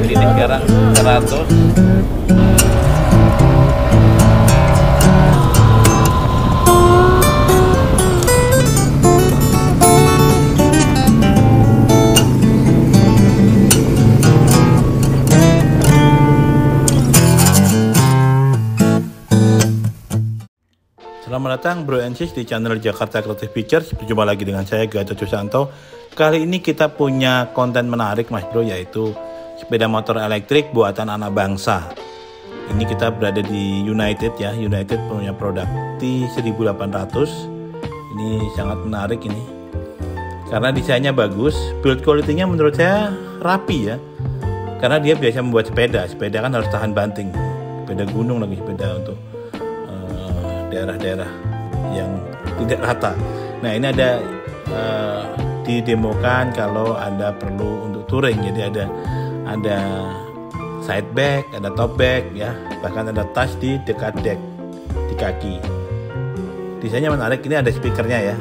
lihat ini sekarang 100. Selamat datang Bro and Sis di channel Jakarta Creative Pictures. Berjumpa lagi dengan saya Gatot Susanto. Kali ini kita punya konten menarik Mas Bro, yaitu sepeda motor elektrik buatan anak bangsa. Ini kita berada di United ya. United punya produk T1800. Ini sangat menarik ini, karena desainnya bagus, build quality-nya menurut saya rapi ya. Karena dia biasa membuat sepeda kan harus tahan banting. Sepeda gunung lagi, sepeda untuk daerah-daerah yang tidak rata. Nah ini ada didemokan kalau ada perlu untuk touring. Jadi ada side bag, ada top bag ya, bahkan ada tas di dekat deck di kaki. Desainnya menarik. Ini ada speakernya ya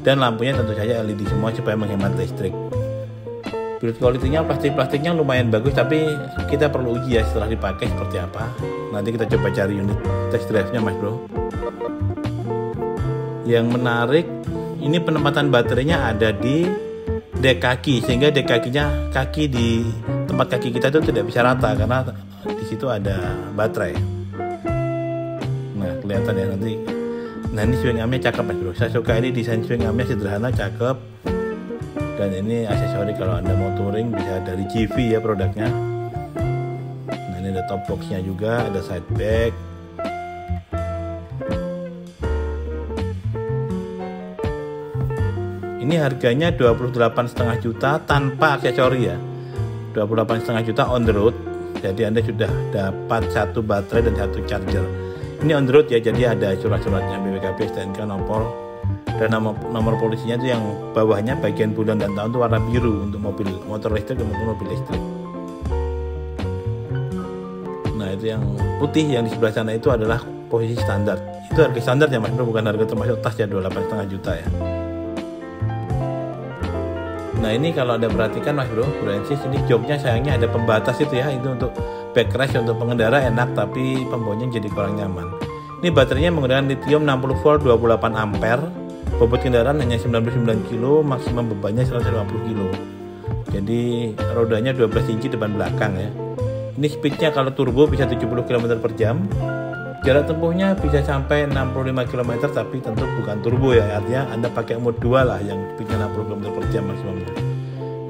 dan lampunya tentu saja LED semua supaya menghemat listrik. Build quality-nya plastiknya lumayan bagus, tapi kita perlu uji ya setelah dipakai seperti apa. Nanti kita coba cari unit test drive-nya Mas Bro. Yang menarik, ini penempatan baterainya ada di dek kaki, sehingga dek kaki di tempat kaki kita itu tidak bisa rata karena di situ ada baterai. Nah kelihatan ya nanti. Nah ini swing armnya cakep Mas Bro. Saya suka ini, desain swing armnya sederhana, cakep. Dan ini aksesori kalau Anda mau touring bisa dari GV ya produknya. Nah ini ada top boxnya juga, ada side bag. Ini harganya 28,5 juta tanpa aksesori ya. 28,5 juta on the road. Jadi Anda sudah dapat satu baterai dan satu charger. Ini on the road ya, jadi ada surat-suratnya BPKB, STNK, nomor. Dan nomor polisinya itu yang bawahnya bagian bulan dan tahun itu warna biru untuk motor listrik maupun mobil listrik. Nah itu yang putih yang di sebelah sana itu adalah posisi standar. Itu harga standar ya Mas Bro, bukan harga termasuk tas ya, 28,5 juta ya. Nah ini kalau Anda perhatikan Mas Bro, ini joknya sayangnya ada pembatas itu ya, itu untuk backrest untuk pengendara enak, tapi pembawanya jadi kurang nyaman. Ini baterainya menggunakan lithium 60 volt 28 ampere. Bobot kendaraan hanya 99 kg, maksimum bebannya 150 kg. Jadi rodanya 12 inci depan belakang ya. Ini speednya kalau turbo bisa 70 km per jam. Jarak tempuhnya bisa sampai 65 km, tapi tentu bukan turbo ya. Artinya Anda pakai mode 2 lah yang speednya 60 km per jam maksimumnya.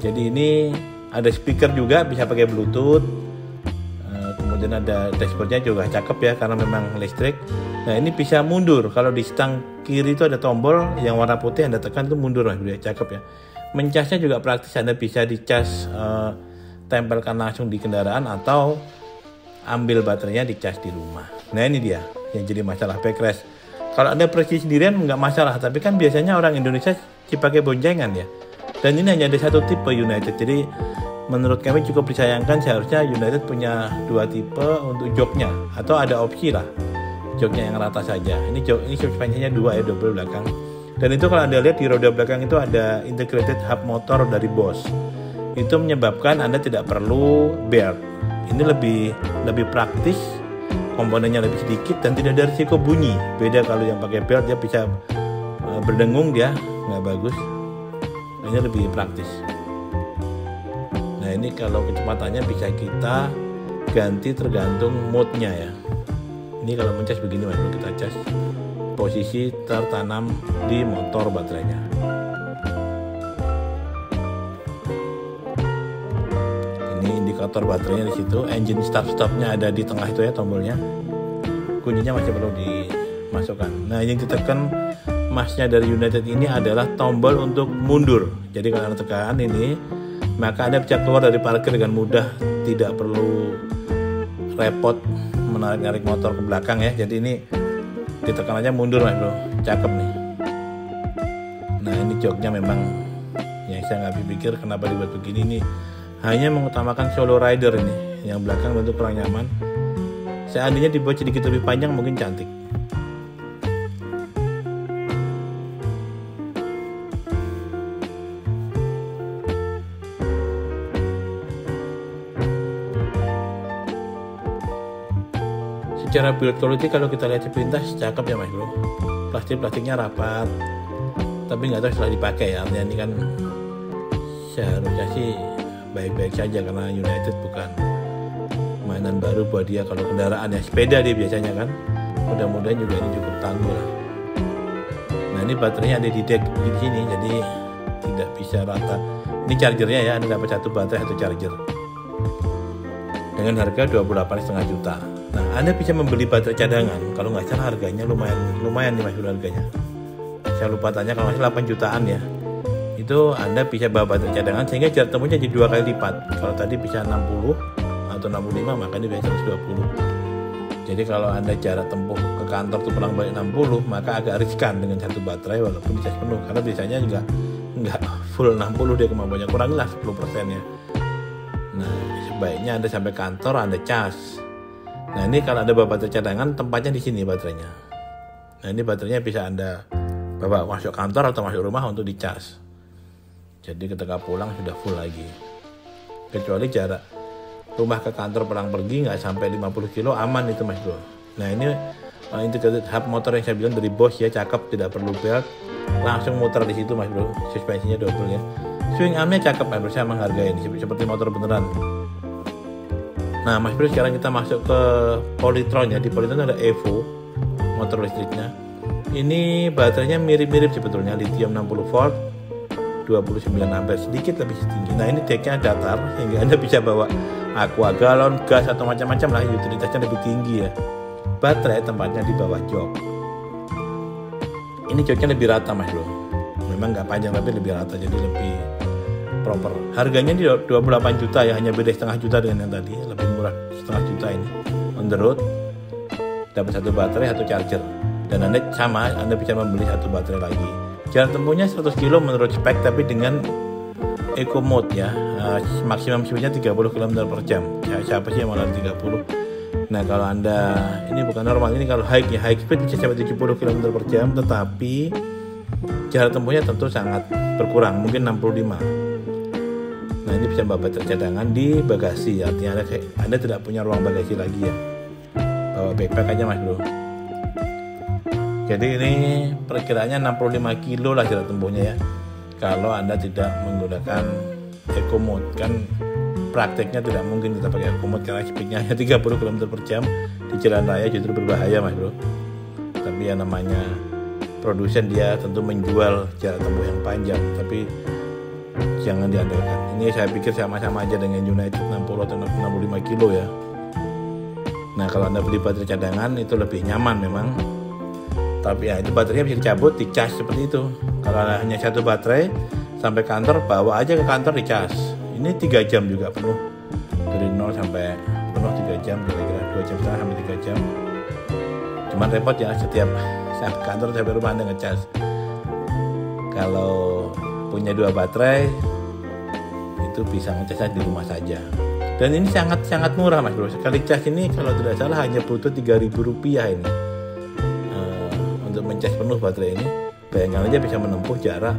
Jadi ini ada speaker juga, bisa pakai Bluetooth. Kemudian ada dashboardnya juga cakep ya, karena memang listrik. Nah ini bisa mundur, kalau di stang kiri itu ada tombol yang warna putih, Anda tekan itu mundur Mas Bro, cakep ya. Mencasnya juga praktis, Anda bisa dicas tempelkan langsung di kendaraan atau ambil baterainya dicas di rumah. Nah ini dia yang jadi masalah backrest. Kalau Anda pergi sendirian nggak masalah, tapi kan biasanya orang Indonesia dipakai boncengan ya. Dan ini hanya ada satu tipe United, jadi menurut kami cukup disayangkan. Seharusnya United punya dua tipe untuk joknya, atau ada opsi lah joknya yang rata saja. Ini suspensinya dua ya, double belakang. Dan itu kalau Anda lihat di roda belakang itu ada integrated hub motor dari Bosch. Itu menyebabkan Anda tidak perlu belt. Ini lebih praktis, komponennya lebih sedikit dan tidak ada risiko bunyi. Beda kalau yang pakai belt, dia bisa berdengung, dia nggak bagus. Ini lebih praktis. Nah ini kalau kecepatannya bisa kita ganti tergantung mode-nya ya. Ini kalau mencas begini Mas, kita cas posisi tertanam di motor baterainya. Ini indikator baterainya di situ. Engine start-stopnya ada di tengah itu ya, tombolnya. Kuncinya masih perlu dimasukkan. Nah yang ditekan Masnya dari United ini adalah tombol untuk mundur. Jadi kalau Anda tekan ini, maka Anda bisa keluar dari parkir dengan mudah, tidak perlu repot menarik motor ke belakang ya. Jadi ini ditekan aja mundur Mas Bro, cakep nih. Nah ini joknya memang yang saya nggak pikir kenapa dibuat begini. Ini hanya mengutamakan solo rider ini, yang belakang tentu kurang nyaman. Seandainya dibuat sedikit lebih panjang mungkin cantik. Secara build quality kalau kita lihat sepintas cakep ya Mas Bro. Plastiknya rapat, tapi nggak tahu setelah dipakai ya. Artinya ini kan seharusnya sih baik-baik saja karena United bukan mainan baru buat dia. Kalau kendaraan ya sepeda dia biasanya kan. Mudah-mudahan juga ini cukup tangguh lah. Nah ini baterainya ada di deck di sini, jadi tidak bisa rata. Ini chargernya ya, Anda dapat satu baterai satu charger dengan harga 28,5 juta. Nah Anda bisa membeli baterai cadangan, kalau nggak salah harganya lumayan nih Mas Bro harganya. Saya lupa tanya, kalau masih 8 jutaan ya. Itu Anda bisa bawa baterai cadangan sehingga jarak tempuhnya jadi 2 kali lipat. Kalau tadi bisa 60 atau 65, maka ini bisa 120. Jadi kalau Anda jarak tempuh ke kantor tuh pulang balik 60, maka agak riskan dengan satu baterai walaupun dicas penuh, karena biasanya juga nggak full 60 dia kemampuannya, kuranglah 10% ya. Nah sebaiknya Anda sampai kantor Anda cas. Nah ini kalau Anda bawa baterai cadangan, tempatnya di sini baterainya. Nah ini baterainya bisa Anda bawa masuk kantor atau masuk rumah untuk dicas. Jadi ketika pulang sudah full lagi. Kecuali jarak rumah ke kantor pulang pergi nggak sampai 50 kilo, aman itu Mas Bro. Nah ini integrated hub motor yang saya bilang dari Bosch ya, cakep, tidak perlu belt, langsung muter di situ Mas Bro. Suspensinya double ya. Swing armnya cakep Mas Bro, saya menghargai ini seperti motor beneran. Nah Mas Bro, sekarang kita masuk ke Polytron ya. Di Polytron ada Evo motor listriknya. Ini baterainya mirip-mirip sebetulnya, lithium 60 volt 29 ampere, sedikit lebih tinggi. Nah ini decknya datar sehingga Anda bisa bawa aqua, galon, gas atau macam-macam lah, utilitasnya lebih tinggi ya. Baterai tempatnya di bawah jok. Ini joknya lebih rata Mas Bro. Memang nggak panjang tapi lebih rata, jadi lebih proper. Harganya di 28 juta ya, hanya beda setengah juta dengan yang tadi, lebih murah setengah juta ini. On the road dapat satu baterai, satu charger, dan Anda bisa membeli satu baterai lagi. Jarak tempuhnya 100 km menurut spek, tapi dengan eco mode ya, maksimum speednya 30 km per jam. Siapa sih yang mau lari 30? Nah kalau Anda, ini bukan normal, ini kalau high ya, high speed bisa sampai 70 km per jam, tetapi jarak tempuhnya tentu sangat berkurang, mungkin 65. Nah ini bisa bawa baterai cadangan di bagasi, artinya Anda tidak punya ruang bagasi lagi ya, bawa backpack aja Mas Bro. Jadi ini perkiraannya 65 kilo lah jarak tempuhnya ya, kalau Anda tidak menggunakan eco mode. Kan prakteknya tidak mungkin kita pakai eco mode karena speednya hanya 30 km per jam di jalan raya, justru berbahaya Mas Bro. Tapi yang namanya produsen dia tentu menjual jarak tempuh yang panjang, tapi jangan diandalkan. Ini saya pikir sama-sama aja dengan United 60 atau 65 kilo ya. Nah kalau Anda beli baterai cadangan itu lebih nyaman memang, tapi ya itu baterainya bisa dicabut, dicas seperti itu. Kalau hanya satu baterai sampai kantor, bawa aja ke kantor dicas. Ini 3 jam juga penuh, dari 0 sampai penuh 3 jam, kira-kira 2 jam setengah sampai 3 jam. Cuman repot ya, setiap sampai kantor sampai rumah Anda ngecas. Kalau punya 2 baterai itu bisa ngecas di rumah saja. Dan ini sangat murah Mas Bro. Sekali cas ini kalau tidak salah hanya butuh Rp3.000 ini. Untuk mencas penuh baterai ini, bayangkan aja bisa menempuh jarak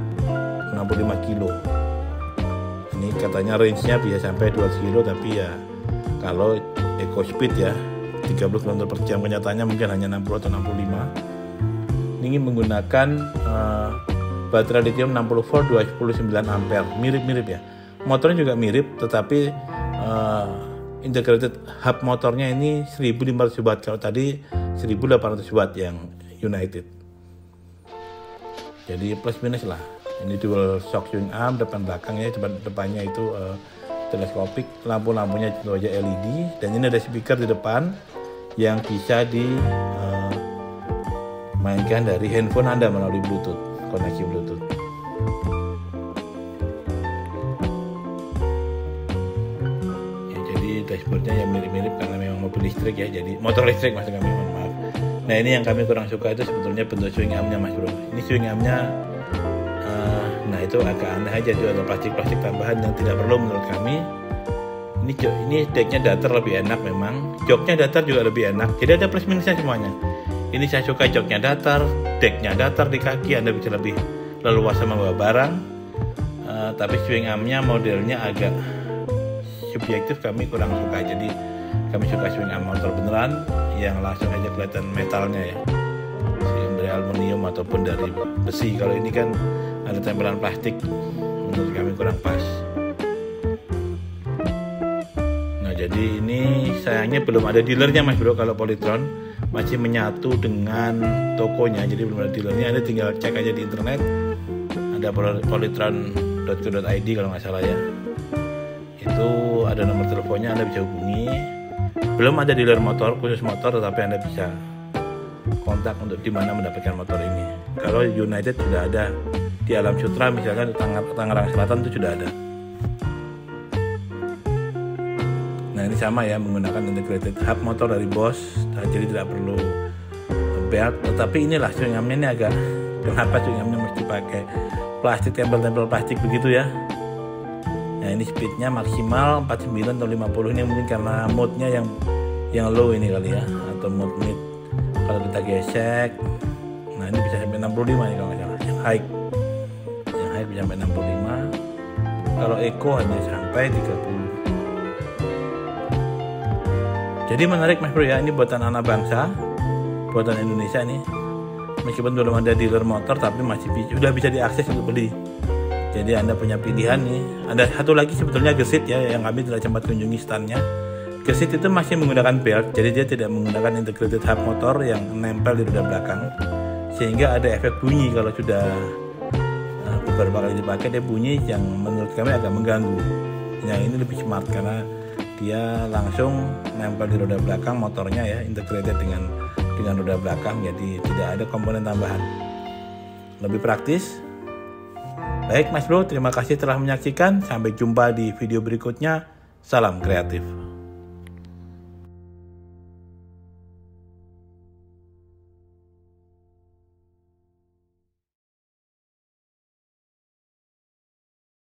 65 kilo. Ini katanya range-nya bisa sampai 200 kilo, tapi ya kalau eco speed ya 30 km per jam, kenyataannya mungkin hanya 60 atau 65. Ini menggunakan baterai lithium 60 volt 29 ampere, mirip-mirip ya. Motornya juga mirip, tetapi integrated hub motornya ini 1500 watt, kalau tadi 1800 watt yang United. Jadi plus minus lah. Ini dual shock swing arm, depan belakang ya, depannya itu teleskopik, lampu-lampunya tentu aja LED, dan ini ada speaker di depan yang bisa dimainkan dari handphone Anda melalui Bluetooth, koneksi Bluetooth. Ya, jadi dashboardnya yang mirip-mirip karena memang mobil listrik ya, jadi motor listrik maksud kami, mohon maaf. Nah ini yang kami kurang suka itu sebetulnya bentuk swing armnya Mas Bro. Ini swing armnya, nah itu agak aneh aja, itu ada plastik-plastik tambahan yang tidak perlu menurut kami. Ini decknya datar lebih enak memang, joknya datar juga lebih enak. Jadi ada plus minusnya semuanya. Ini saya suka joknya datar, decknya datar di kaki, Anda bisa lebih leluasa membawa barang. Tapi swing armnya modelnya agak subjektif, kami kurang suka. Jadi kami suka swing arm motor beneran yang langsung aja kelihatan metalnya ya, dari aluminium ataupun dari besi. Kalau ini kan ada tempelan plastik, menurut kami kurang pas. Nah jadi ini sayangnya belum ada dealernya Mas Bro. Kalau Polytron masih menyatu dengan tokonya, jadi belum ada dealernya. Anda tinggal cek aja di internet, ada polytron.co.id kalau nggak salah ya, itu ada nomor teleponnya, Anda bisa hubungi. Belum ada dealer motor khusus motor, tetapi Anda bisa kontak untuk di mana mendapatkan motor ini. Kalau United sudah ada di Alam Sutra, misalkan di Tangerang Selatan itu sudah ada. Nah ini sama ya, menggunakan integrated hub motor dari Bosch, jadi tidak perlu belt. Tetapi inilah swing armnya ini agak, kenapa swing armnya mesti pakai plastik, tempel-tempel plastik begitu ya. Nah ini speednya maksimal 49 atau 50, ini mungkin karena mode-nya yang low ini kali ya, atau mode mid. Kalau kita gesek, nah ini bisa sampai 65 nih kalau nggak salah. Yang high bisa sampai 65. Kalau eco hanya sampai 30. Jadi menarik Mas Bro ya, ini buatan anak bangsa, buatan Indonesia nih. Meskipun belum ada dealer motor, tapi masih sudah bisa diakses untuk beli. Jadi Anda punya pilihan nih. Ada satu lagi sebetulnya gesit ya, yang kami tidak sempat kunjungi standnya. Gesit itu masih menggunakan belt, jadi dia tidak menggunakan integrated hub motor yang nempel di roda belakang, sehingga ada efek bunyi kalau sudah beberapa kali dipakai, dia bunyi yang menurut kami agak mengganggu. Yang ini lebih smart karena dia langsung nempel di roda belakang motornya ya, integrated dengan roda belakang, jadi tidak ada komponen tambahan. Lebih praktis. Baik Mas Bro, terima kasih telah menyaksikan. Sampai jumpa di video berikutnya. Salam kreatif.